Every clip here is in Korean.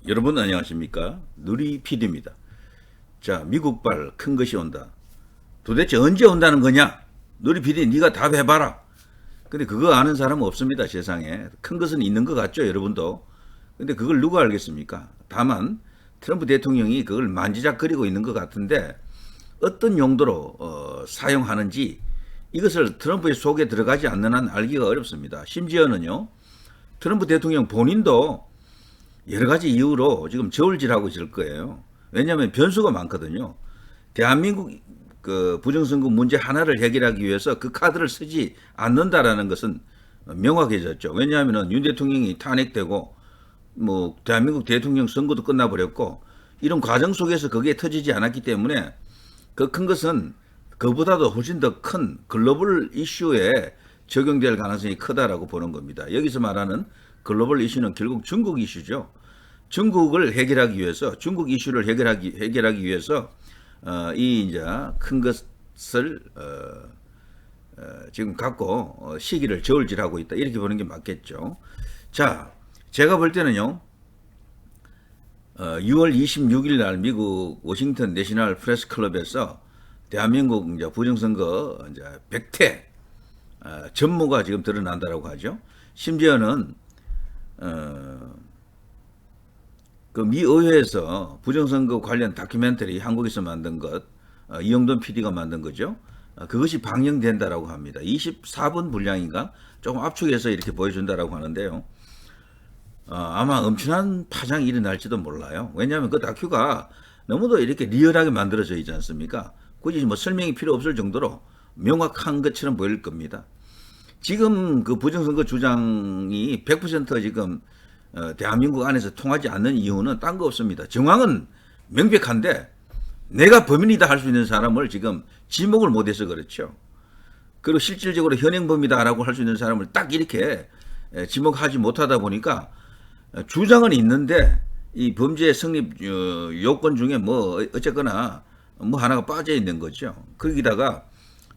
여러분 안녕하십니까? 누리 PD입니다. 자, 미국발 큰 것이 온다. 도대체 언제 온다는 거냐? 누리 PD 네가 답해봐라. 근데 그거 아는 사람은 없습니다, 세상에. 큰 것은 있는 것 같죠, 여러분도. 근데 그걸 누가 알겠습니까? 다만 트럼프 대통령이 그걸 만지작거리고 있는 것 같은데 어떤 용도로 사용하는지 이것을 트럼프의 속에 들어가지 않는 한 알기가 어렵습니다. 심지어는요, 트럼프 대통령 본인도 여러 가지 이유로 지금 저울질하고 있을 거예요. 왜냐하면 변수가 많거든요. 대한민국 그 부정선거 문제 하나를 해결하기 위해서 그 카드를 쓰지 않는다라는 것은 명확해졌죠. 왜냐하면 윤 대통령이 탄핵되고 뭐 대한민국 대통령 선거도 끝나버렸고 이런 과정 속에서 그게 터지지 않았기 때문에 그 큰 것은 그보다도 훨씬 더 큰 글로벌 이슈에 적용될 가능성이 크다라고 보는 겁니다. 여기서 말하는 글로벌 이슈는 결국 중국 이슈죠. 중국을 해결하기 위해서, 중국 이슈를 해결하기 위해서 이 이제 큰 것을 지금 갖고 시기를 저울질하고 있다, 이렇게 보는 게 맞겠죠. 자, 제가 볼 때는요, 6월 26일 날 미국 워싱턴 내셔널 프레스 클럽에서 대한민국 이제 부정선거 이제 100태 전모가 지금 드러난다라고 하죠. 심지어는 그 미 의회에서 부정선거 관련 다큐멘터리 한국에서 만든 것, 이영돈 PD가 만든 거죠. 그것이 방영된다라고 합니다. 24분 분량인가 조금 압축해서 이렇게 보여준다라고 하는데요. 아마 엄청난 파장이 일어날지도 몰라요. 왜냐하면 그 다큐가 너무도 이렇게 리얼하게 만들어져 있지 않습니까? 굳이 뭐 설명이 필요 없을 정도로 명확한 것처럼 보일 겁니다. 지금 그 부정선거 주장이 100% 지금 대한민국 안에서 통하지 않는 이유는 딴 거 없습니다. 정황은 명백한데 내가 범인이다 할 수 있는 사람을 지금 지목을 못해서 그렇죠. 그리고 실질적으로 현행범이다라고 할 수 있는 사람을 딱 이렇게 지목하지 못하다 보니까 주장은 있는데 이 범죄 성립 요건 중에 뭐 어쨌거나 뭐 하나가 빠져 있는 거죠. 거기다가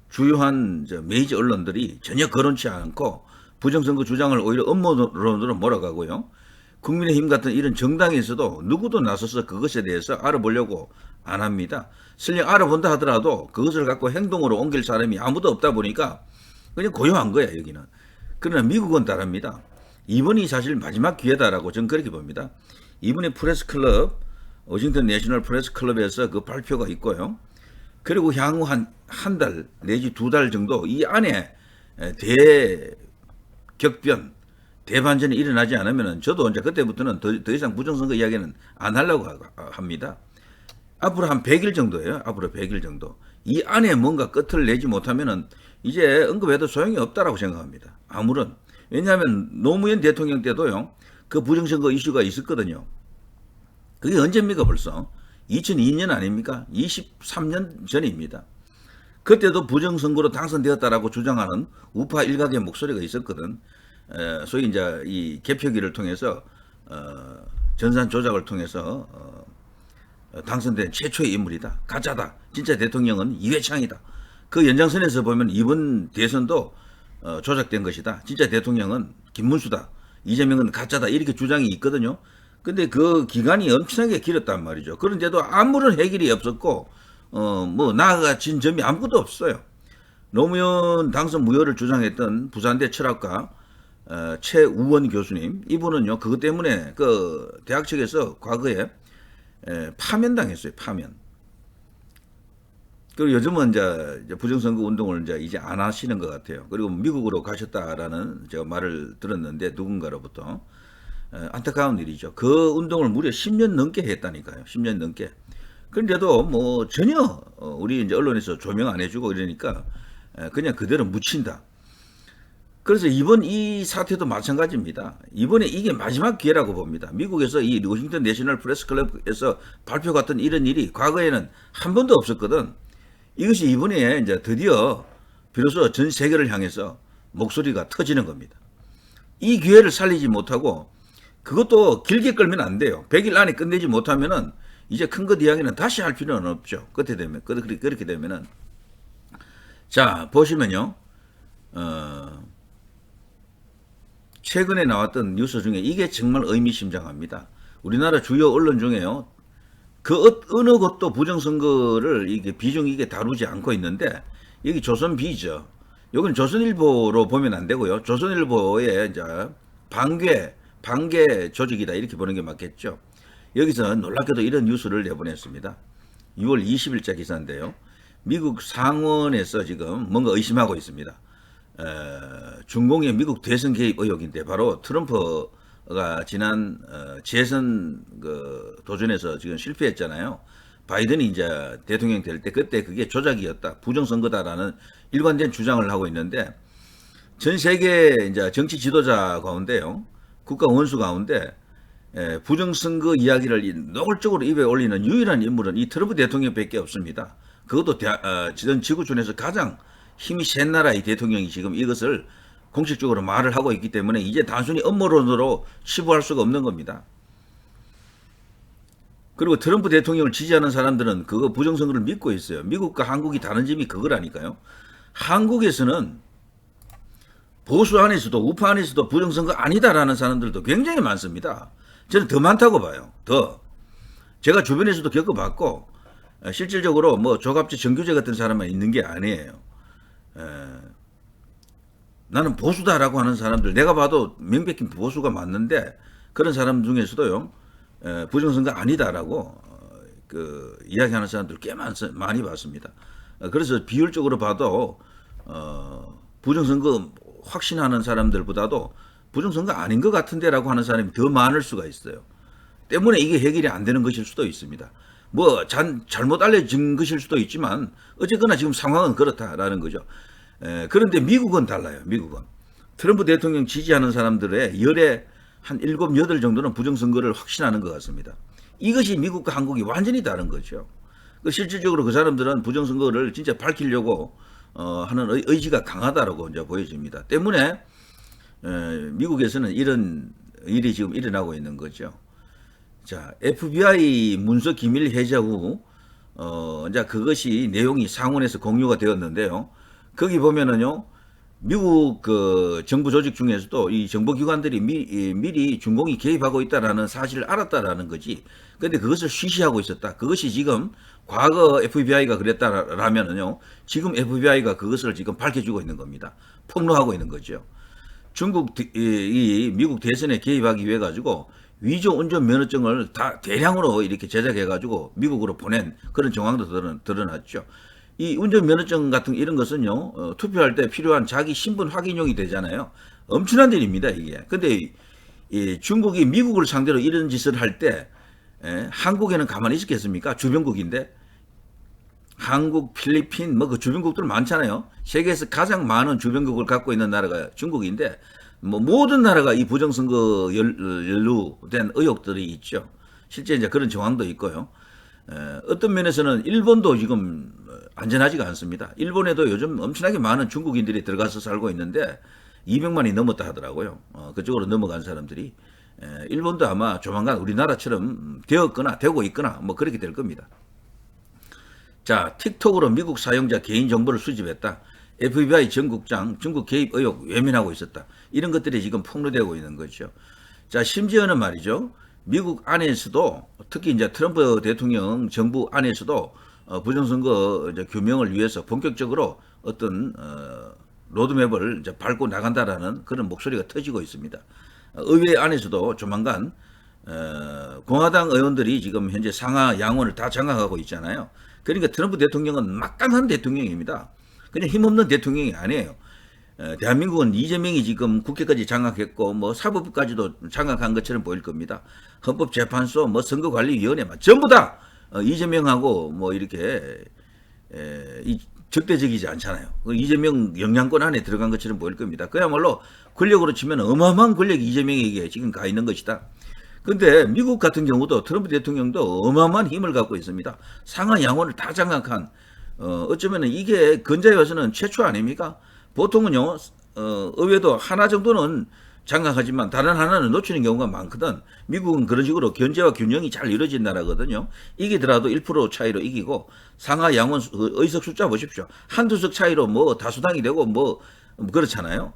주요한 메이저 언론들이 전혀 거론치 않고 부정선거 주장을 오히려 음모론으로 몰아가고요. 국민의힘 같은 이런 정당에서도 누구도 나서서 그것에 대해서 알아보려고 안 합니다. 설령 알아본다 하더라도 그것을 갖고 행동으로 옮길 사람이 아무도 없다 보니까 그냥 고요한 거야, 여기는. 그러나 미국은 다릅니다. 이번이 사실 마지막 기회다라고 저는 그렇게 봅니다. 이번에 프레스클럽, 워싱턴 내셔널 프레스클럽에서 그 발표가 있고요. 그리고 향후 한 달 내지 2달 정도 이 안에 대격변, 대반전이 일어나지 않으면 저도 이제 그때부터는 더 이상 부정선거 이야기는 안 하려고 합니다. 앞으로 한 100일 정도예요. 앞으로 100일 정도. 이 안에 뭔가 끝을 내지 못하면은 이제 언급해도 소용이 없다라고 생각합니다. 아무런. 왜냐하면 노무현 대통령 때도요, 그 부정선거 이슈가 있었거든요. 그게 언제입니까 벌써? 2002년 아닙니까? 23년 전입니다. 그때도 부정선거로 당선되었다라고 주장하는 우파 일각의 목소리가 있었거든. 소위 이제 이 개표기를 통해서 전산 조작을 통해서 당선된 최초의 인물이다. 가짜다. 진짜 대통령은 이회창이다. 그 연장선에서 보면 이번 대선도 조작된 것이다. 진짜 대통령은 김문수다. 이재명은 가짜다. 이렇게 주장이 있거든요. 근데 그 기간이 엄청나게 길었단 말이죠. 그런데도 아무런 해결이 없었고 뭐 나아가진 점이 아무것도 없어요. 노무현 당선 무효를 주장했던 부산대 철학가 최우원 교수님, 이분은요 그것 때문에 그 대학 측에서 과거에 파면당했어요. 파면. 그리고 요즘은 이제 부정선거 운동을 이제 안 하시는 것 같아요. 그리고 미국으로 가셨다라는 제가 말을 들었는데 누군가로부터. 안타까운 일이죠. 그 운동을 무려 10년 넘게 했다니까요. 10년 넘게. 그런데도 뭐 전혀 우리 이제 언론에서 조명 안 해주고 이러니까 그냥 그대로 묻힌다. 그래서 이번 이 사태도 마찬가지입니다. 이번에 이게 마지막 기회라고 봅니다. 미국에서 이 워싱턴 내셔널 프레스 클럽에서 발표 같은 이런 일이 과거에는 한 번도 없었거든. 이것이 이번에 이제 드디어 비로소 전 세계를 향해서 목소리가 터지는 겁니다. 이 기회를 살리지 못하고 그것도 길게 끌면 안 돼요. 100일 안에 끝내지 못하면은 이제 큰 것 이야기는 다시 할 필요는 없죠. 그렇게 되면은. 자, 보시면요. 최근에 나왔던 뉴스 중에 이게 정말 의미심장합니다. 우리나라 주요 언론 중에요. 어느 것도 부정선거를 이게 비중 있게 다루지 않고 있는데 여기 조선비죠. 여기는 조선일보로 보면 안 되고요. 조선일보의 이제 반개 조직이다 이렇게 보는 게 맞겠죠. 여기서 놀랍게도 이런 뉴스를 내보냈습니다. 6월 20일자 기사인데요. 미국 상원에서 지금 뭔가 의심하고 있습니다. 중공의 미국 대선 개입 의혹인데 바로 트럼프가 지난 재선 도전에서 지금 실패했잖아요. 바이든이 이제 대통령 될 때 그때 그게 조작이었다, 부정선거다라는 일관된 주장을 하고 있는데 전 세계 이제 정치 지도자 가운데요, 국가 원수 가운데 부정선거 이야기를 노골적으로 입에 올리는 유일한 인물은 이 트럼프 대통령밖에 없습니다. 그것도 전 지구촌에서 가장 힘이 센 나라의 대통령이 지금 이것을 공식적으로 말을 하고 있기 때문에 이제 단순히 음모론으로 치부할 수가 없는 겁니다. 그리고 트럼프 대통령을 지지하는 사람들은 그거 부정선거를 믿고 있어요. 미국과 한국이 다른 점이 그거라니까요. 한국에서는 보수 안에서도 우파 안에서도 부정선거 아니다라는 사람들도 굉장히 많습니다. 저는 더 많다고 봐요. 더. 제가 주변에서도 겪어봤고 실질적으로 뭐 조갑지 정규재 같은 사람만 있는 게 아니에요. 나는 보수다라고 하는 사람들, 내가 봐도 명백히 보수가 맞는데 그런 사람 중에서도요, 부정선거 아니다라고 이야기하는 사람들 꽤 많이 봤습니다. 그래서 비율적으로 봐도 부정선거 확신하는 사람들보다도 부정선거 아닌 것 같은데라고 하는 사람이 더 많을 수가 있어요. 때문에 이게 해결이 안 되는 것일 수도 있습니다. 뭐 잘못 알려진 것일 수도 있지만 어쨌거나 지금 상황은 그렇다라는 거죠. 그런데 미국은 달라요. 미국은 트럼프 대통령 지지하는 사람들의 열의 한 7, 8 정도는 부정선거를 확신하는 것 같습니다. 이것이 미국과 한국이 완전히 다른 거죠. 실질적으로 그 사람들은 부정선거를 진짜 밝히려고 하는 의지가 강하다라고 이제 보여집니다. 때문에 미국에서는 이런 일이 지금 일어나고 있는 거죠. 자, FBI 문서 기밀 해제 후 이제 그것이 내용이 상원에서 공유가 되었는데요. 거기 보면은요, 미국 정부 조직 중에서도 이 정보기관들이 미리 중공이 개입하고 있다라는 사실을 알았다라는 거지. 근데 그것을 쉬쉬하고 있었다. 그것이 지금 과거 FBI가 그랬다라면은요, 지금 FBI가 그것을 지금 밝혀주고 있는 겁니다. 폭로하고 있는 거죠. 미국 대선에 개입하기 위해 가지고 위조 운전 면허증을 다 대량으로 이렇게 제작해 가지고 미국으로 보낸 그런 정황도 드러났죠. 이 운전 면허증 같은 이런 것은요, 투표할 때 필요한 자기 신분 확인용이 되잖아요. 엄청난 일입니다, 이게. 근데 중국이 미국을 상대로 이런 짓을 할 때 한국에는 가만히 있었겠습니까? 주변국인데. 한국, 필리핀, 뭐 그 주변국들 많잖아요. 세계에서 가장 많은 주변국을 갖고 있는 나라가 중국인데, 뭐 모든 나라가 이 부정선거 연루된 의혹들이 있죠. 실제 이제 그런 정황도 있고요. 어떤 면에서는 일본도 지금 안전하지가 않습니다. 일본에도 요즘 엄청나게 많은 중국인들이 들어가서 살고 있는데 200만이 넘었다 하더라고요. 그쪽으로 넘어간 사람들이. 일본도 아마 조만간 우리나라처럼 되었거나 되고 있거나 뭐 그렇게 될 겁니다. 자, 틱톡으로 미국 사용자 개인정보를 수집했다. FBI 전국장 중국 개입 의혹 외면하고 있었다. 이런 것들이 지금 폭로되고 있는 거죠. 자, 심지어는 말이죠. 미국 안에서도 특히 이제 트럼프 대통령 정부 안에서도 부정선거 이제 규명을 위해서 본격적으로 어떤 로드맵을 이제 밟고 나간다라는 그런 목소리가 터지고 있습니다. 의회 안에서도 조만간 공화당 의원들이 지금 현재 상하 양원을 다 장악하고 있잖아요. 그러니까 트럼프 대통령은 막강한 대통령입니다. 그냥 힘없는 대통령이 아니에요. 대한민국은 이재명이 지금 국회까지 장악했고 뭐 사법부까지도 장악한 것처럼 보일 겁니다. 헌법재판소, 뭐 선거관리위원회 전부 다 이재명하고 뭐 이렇게 적대적이지 않잖아요. 이재명 영향권 안에 들어간 것처럼 보일 겁니다. 그야말로 권력으로 치면 어마어마한 권력이 이재명에게 지금 가 있는 것이다. 근데 미국 같은 경우도 트럼프 대통령도 어마어마한 힘을 갖고 있습니다. 상하 양원을 다 장악한 어쩌면 이게 근자에 와서는 최초 아닙니까? 보통은요, 의회도 하나 정도는 장악하지만 다른 하나는 놓치는 경우가 많거든. 미국은 그런 식으로 견제와 균형이 잘 이루어진 나라거든요. 이기더라도 1% 차이로 이기고 상하 양원 의석 숫자 보십시오. 한두 석 차이로 뭐 다수당이 되고 뭐 그렇잖아요.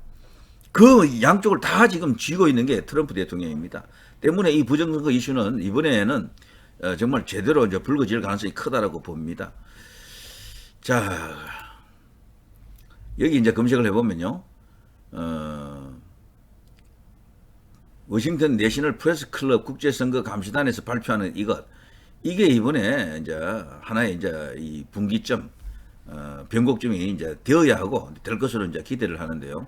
그 양쪽을 다 지금 쥐고 있는 게 트럼프 대통령입니다. 때문에 이 부정선거 이슈는 이번에는 정말 제대로 이제 불거질 가능성이 크다라고 봅니다. 자, 여기 이제 검색을 해보면요. 워싱턴 내셔널 프레스 클럽 국제선거 감시단에서 발표하는 이게 이번에 이제 하나의 이제 이 분기점, 변곡점이 이제 되어야 하고 될 것으로 이제 기대를 하는데요.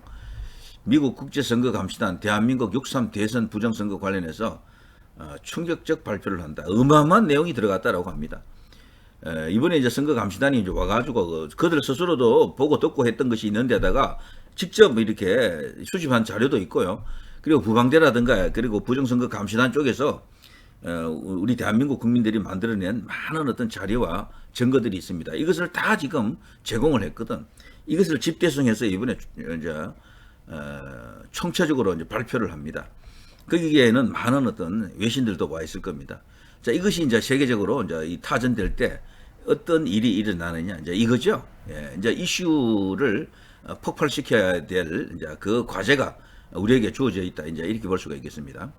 미국 국제선거 감시단 대한민국 6.3 대선 부정선거 관련해서 충격적 발표를 한다. 어마어마한 내용이 들어갔다라고 합니다. 이번에 이제 선거 감시단이 이제 와가지고 그들 스스로도 보고 듣고 했던 것이 있는데다가 직접 이렇게 수집한 자료도 있고요. 그리고 부방대라든가 그리고 부정선거 감시단 쪽에서 우리 대한민국 국민들이 만들어낸 많은 어떤 자료와 증거들이 있습니다. 이것을 다 지금 제공을 했거든. 이것을 집대성해서 이번에 이제 총체적으로 이제 발표를 합니다. 거기에는 많은 어떤 외신들도 와 있을 겁니다. 자, 이것이 이제 세계적으로 이제 이 타전될 때 어떤 일이 일어나느냐, 이제 이거죠. 예, 이제 이슈를 폭발시켜야 될 이제 그 과제가 우리에게 주어져 있다. 이제 이렇게 볼 수가 있겠습니다.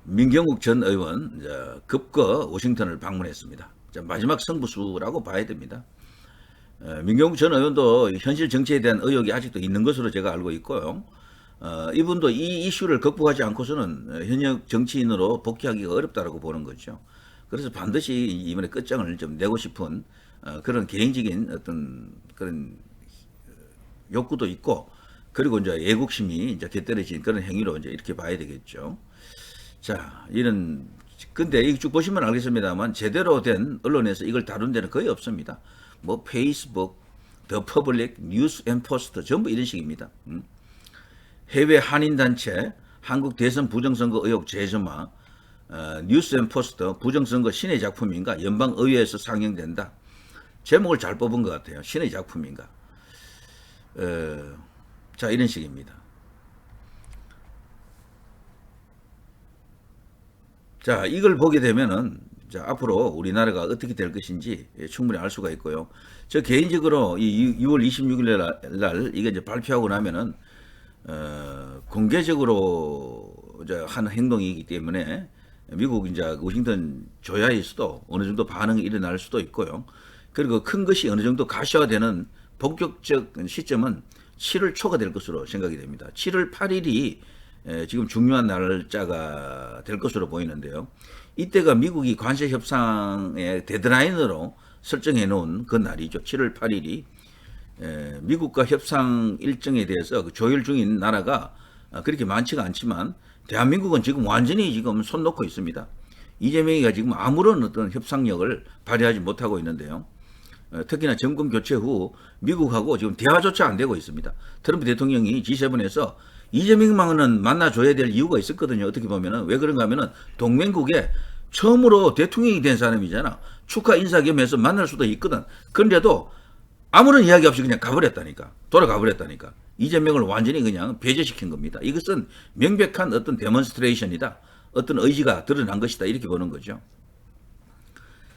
민경욱 전 의원 이제 급거 워싱턴을 방문했습니다. 자, 마지막 승부수라고 봐야 됩니다. 민경욱 전 의원도 현실 정치에 대한 의혹이 아직도 있는 것으로 제가 알고 있고요. 이분도 이 이슈를 극복하지 않고서는 현역 정치인으로 복귀하기가 어렵다고 보는 거죠. 그래서 반드시 이번에 끝장을 좀 내고 싶은 그런 개인적인 어떤 그런 욕구도 있고, 그리고 이제 애국심이 이제 곁들여진 그런 행위로 이제 이렇게 봐야 되겠죠. 자, 근데 이 쭉 보시면 알겠습니다만 제대로 된 언론에서 이걸 다룬 데는 거의 없습니다. 뭐 페이스북, 더 퍼블릭, 뉴스 앤 포스트 전부 이런 식입니다. 해외 한인단체, 한국 대선 부정선거 의혹 재점화, 뉴스 앤 포스트, 부정선거 신의 작품인가, 연방의회에서 상영된다. 제목을 잘 뽑은 것 같아요. 신의 작품인가. 자, 이런 식입니다. 자, 이걸 보게 되면은 자, 앞으로 우리나라가 어떻게 될 것인지 충분히 알 수가 있고요. 저 개인적으로 이 6월 26일 날 이게 이제 발표하고 나면은 공개적으로 이제 한 행동이기 때문에 미국 이제 워싱턴 조야에서도 어느 정도 반응이 일어날 수도 있고요. 그리고 큰 것이 어느 정도 가시화되는 본격적 시점은 7월 초가 될 것으로 생각이 됩니다. 7월 8일이 지금 중요한 날짜가 될 것으로 보이는데요. 이때가 미국이 관세 협상의 데드라인으로 설정해 놓은 그 날이죠. 7월 8일이. 미국과 협상 일정에 대해서 조율 중인 나라가 그렇게 많지가 않지만 대한민국은 지금 완전히 지금 손 놓고 있습니다. 이재명이가 지금 아무런 어떤 협상력을 발휘하지 못하고 있는데요. 특히나 정권 교체 후 미국하고 지금 대화조차 안 되고 있습니다. 트럼프 대통령이 G7에서 이재명만은 만나줘야 될 이유가 있었거든요. 어떻게 보면은. 왜 그런가 하면은 동맹국에 처음으로 대통령이 된 사람이잖아. 축하 인사 겸해서 만날 수도 있거든. 그런데도 아무런 이야기 없이 그냥 가버렸다니까. 돌아가 버렸다니까. 이재명을 완전히 그냥 배제시킨 겁니다. 이것은 명백한 어떤 데몬스트레이션이다. 어떤 의지가 드러난 것이다. 이렇게 보는 거죠.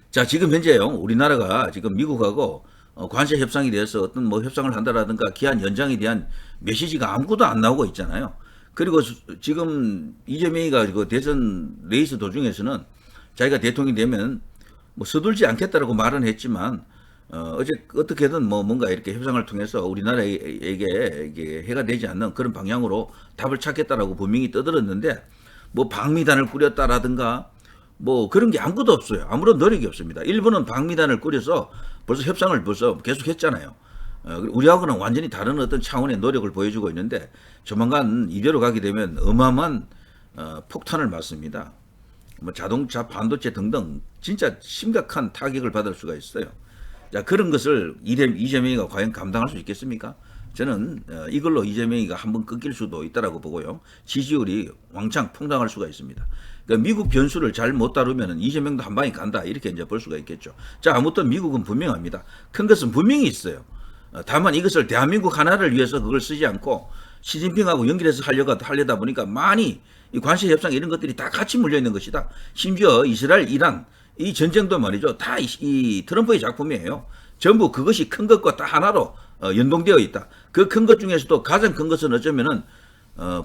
자, 지금 현재요. 우리나라가 지금 미국하고 관세 협상에 대해서 어떤 뭐 협상을 한다라든가 기한 연장에 대한 메시지가 아무것도 안 나오고 있잖아요. 그리고 지금 이재명이가 그 대선 레이스 도중에서는 자기가 대통령이 되면 뭐 서둘지 않겠다라고 말은 했지만 어떻게든 뭐 뭔가 이렇게 협상을 통해서 우리나라에게 이게 해가 되지 않는 그런 방향으로 답을 찾겠다라고 분명히 떠들었는데 뭐 방미단을 꾸렸다라든가 뭐 그런 게 아무것도 없어요. 아무런 노력이 없습니다. 일본은 방미단을 꾸려서 벌써 협상을 계속 했잖아요. 우리하고는 완전히 다른 어떤 차원의 노력을 보여주고 있는데 조만간 이대로 가게 되면 어마어마한 폭탄을 맞습니다. 뭐 자동차, 반도체 등등 진짜 심각한 타격을 받을 수가 있어요. 자, 그런 것을 이재명이가 과연 감당할 수 있겠습니까? 저는 이걸로 이재명이가 한번 끊길 수도 있다라고 보고요. 지지율이 왕창 폭락할 수가 있습니다. 그러니까 미국 변수를 잘 못 다루면 이재명도 한 방에 간다 이렇게 이제 볼 수가 있겠죠. 자, 아무튼 미국은 분명합니다. 큰 것은 분명히 있어요. 다만 이것을 대한민국 하나를 위해서 그걸 쓰지 않고 시진핑하고 연결해서 하려다 보니까 많이 이 관세 협상 이런 것들이 다 같이 물려 있는 것이다. 심지어 이스라엘, 이란 이 전쟁도 말이죠. 다 이 트럼프의 작품이에요. 전부 그것이 큰 것과 다 하나로 연동되어 있다. 그 큰 것 중에서도 가장 큰 것은 어쩌면은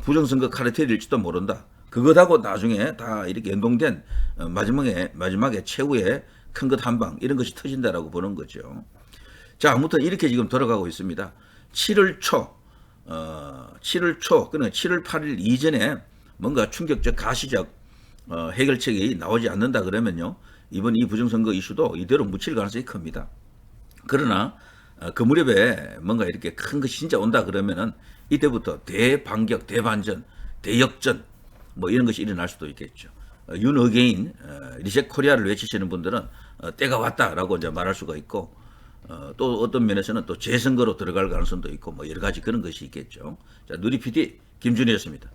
부정선거 카르텔일지도 모른다. 그것하고 나중에 다 이렇게 연동된 마지막에 최후의 큰 것 한 방 이런 것이 터진다라고 보는 거죠. 자, 아무튼 이렇게 지금 돌아가고 있습니다. 7월 초, 7월 초, 그러니까 7월 8일 이전에 뭔가 충격적 가시적 해결책이 나오지 않는다 그러면요, 이번 이 부정선거 이슈도 이대로 묻힐 가능성이 큽니다. 그러나 그 무렵에 뭔가 이렇게 큰 것이 진짜 온다 그러면은 이때부터 대반격, 대반전, 대역전 뭐 이런 것이 일어날 수도 있겠죠. 윤 어게인 리셋 코리아를 외치시는 분들은 때가 왔다라고 이제 말할 수가 있고, 또 어떤 면에서는 또 재선거로 들어갈 가능성도 있고 뭐 여러 가지 그런 것이 있겠죠. 자, 누리 PD 김준희였습니다.